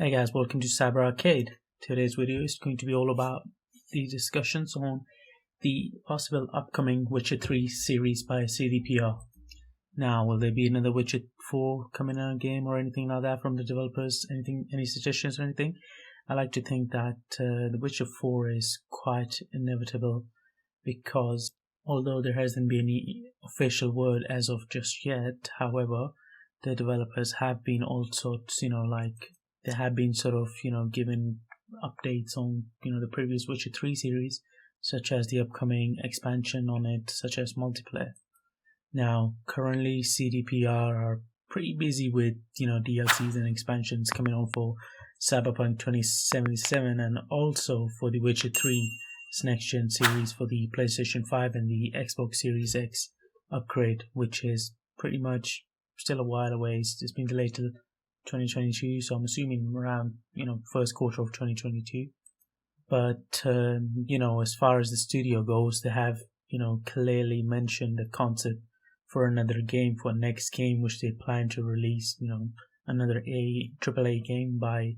Hey guys, welcome to Cyber Arcade. Today's video is going to be all about the discussions on the possible upcoming Witcher 3 series by CDPR. Now, will there be another Witcher 4 coming out game or anything like that from the developers? Any suggestions or anything? I like to think that the Witcher 4 is quite inevitable because although there hasn't been any official word as of just yet, however, the developers have been also, they have been given updates on, the previous Witcher 3 series, such as the upcoming expansion on it, such as multiplayer. Now, currently CDPR are pretty busy with, DLCs and expansions coming on for Cyberpunk 2077 and also for the Witcher 3's next-gen series for the PlayStation 5 and the Xbox Series X upgrade, which is pretty much still a while away. It's been delayed till 2022, so I'm assuming around first quarter of 2022. But as far as the studio goes, they have clearly mentioned the concept for another game, for next game, which they plan to release another AAA game by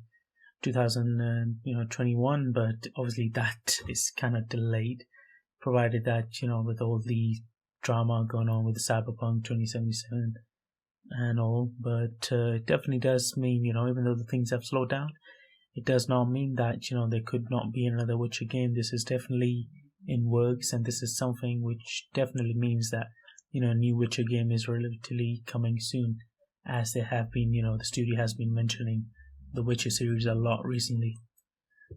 2021. But obviously that is kind of delayed, provided that with all the drama going on with Cyberpunk 2077 and all. But it definitely does mean, even though the things have slowed down, it does not mean that there could not be another Witcher game. This is definitely in works, and this is something which definitely means that a new Witcher game is relatively coming soon, as they have been, the studio has been mentioning the Witcher series a lot recently.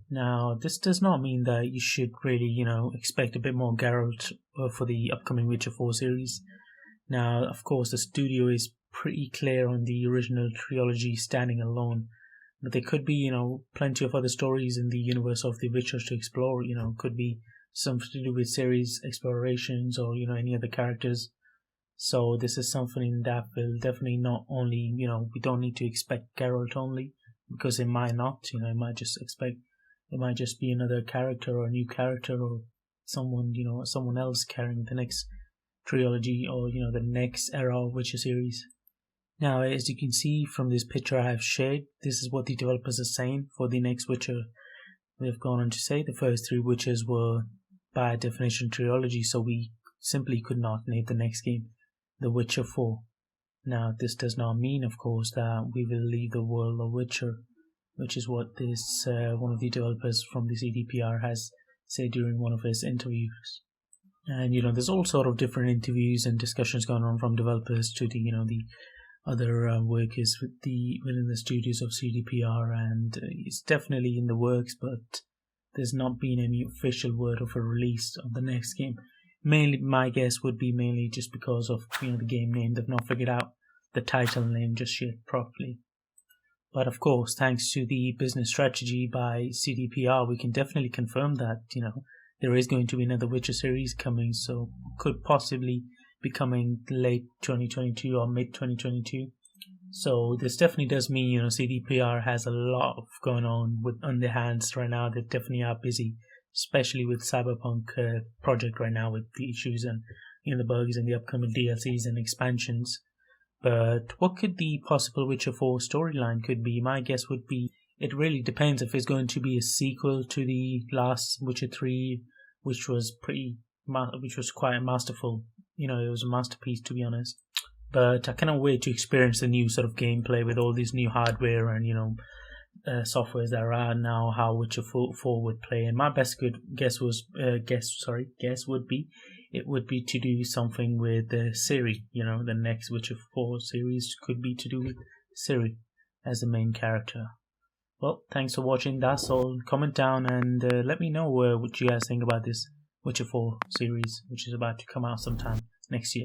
Now, this does not mean that you should really, expect a bit more Geralt for the upcoming Witcher 4 series. Now, of course, the studio is pretty clear on the original trilogy standing alone, but there could be, plenty of other stories in the universe of The Witcher to explore. Could be something to do with series explorations or, any other characters. So this is something that will definitely not only, we don't need to expect Geralt only, because it might not, it might just be another character or a new character or someone, someone else carrying the next trilogy or, the next era of Witcher series. Now, as you can see from this picture I have shared, this is what the developers are saying for the next Witcher. They've gone on to say the first three Witchers were by definition trilogy, so we simply could not name the next game The Witcher 4. Now, this does not mean, of course, that we will leave the world of Witcher, which is what this one of the developers from the CDPR has said during one of his interviews. And there's all sort of different interviews and discussions going on from developers to the the other workers within the studios of CDPR, and it's definitely in the works, but there's not been any official word of a release of the next game. Mainly, my guess would be mainly just because of the game name. They've not figured out the title name just yet properly. But of course, thanks to the business strategy by CDPR, we can definitely confirm that there is going to be another Witcher series coming, so could possibly be coming late 2022 or mid 2022. So this definitely does mean CDPR has a lot of going on on their hands right now. They definitely are busy, especially with Cyberpunk project right now, with the issues and the bugs and the upcoming DLCs and expansions. But what could the possible Witcher 4 storyline could be? My guess would be it really depends if it's going to be a sequel to the last Witcher 3, which was quite masterful. It was a masterpiece, to be honest. But I cannot wait to experience the new sort of gameplay with all this new hardware and softwares that are out now, how Witcher 4 would play. And my best guess would be it would be to do something with Ciri. The next Witcher 4 series could be to do with Ciri as the main character. Well, thanks for watching. That's all. Comment down and let me know what you guys think about this Witcher 4 series, which is about to come out sometime next year.